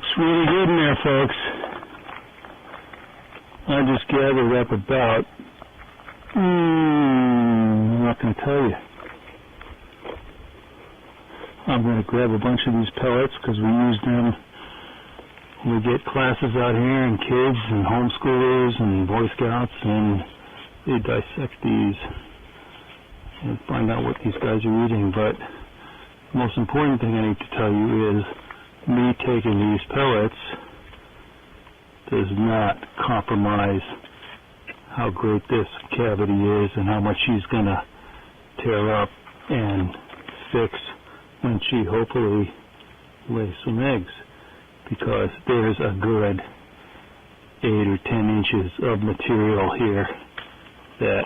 Looks really good in there, folks. I just gathered up about, I'm not going to tell you. I'm going to grab a bunch of these pellets because we use them when we get classes out here and kids and homeschoolers and Boy Scouts, and they dissect these and find out what these guys are eating. But the most important thing I need to tell you is me taking these pellets does not compromise how great this cavity is and how much she's going to tear up and fix when she hopefully lays some eggs, because there's a good 8 or 10 inches of material here that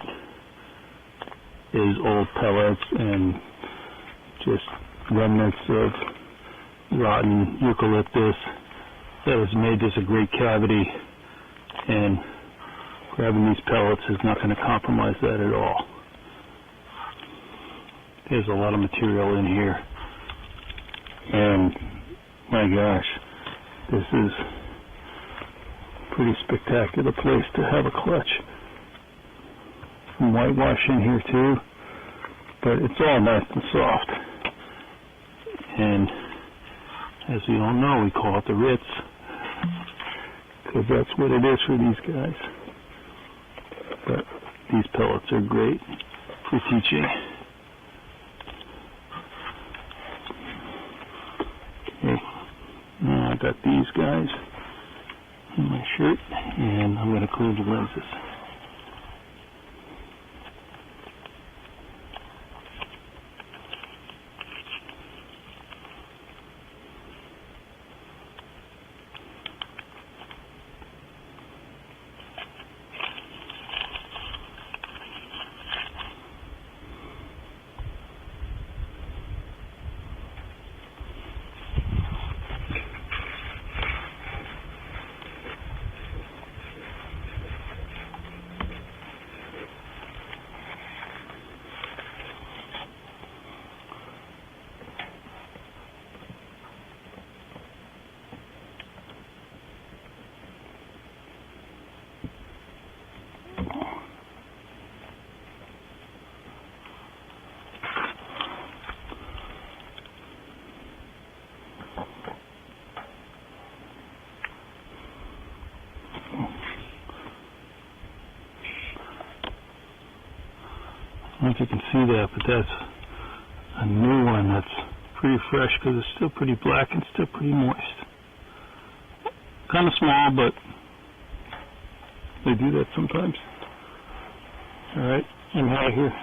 is old pellets and just remnants of rotten eucalyptus that has made this a great cavity, and grabbing these pellets is not going to compromise that at all. There's a lot of material in here, and my gosh, this is a pretty spectacular place to have a clutch. Some whitewash in here too, but it's all nice and soft. And as we all know, we call it the Ritz, because that's what it is for these guys. But these pellets are great for teaching. Okay, now I got these guys in my shirt, and I'm going to clean the lenses. I don't know if you can see that, but that's a new one that's pretty fresh because it's still pretty black and still pretty moist. Kind of small, but they do that sometimes. Alright, I'm out of here.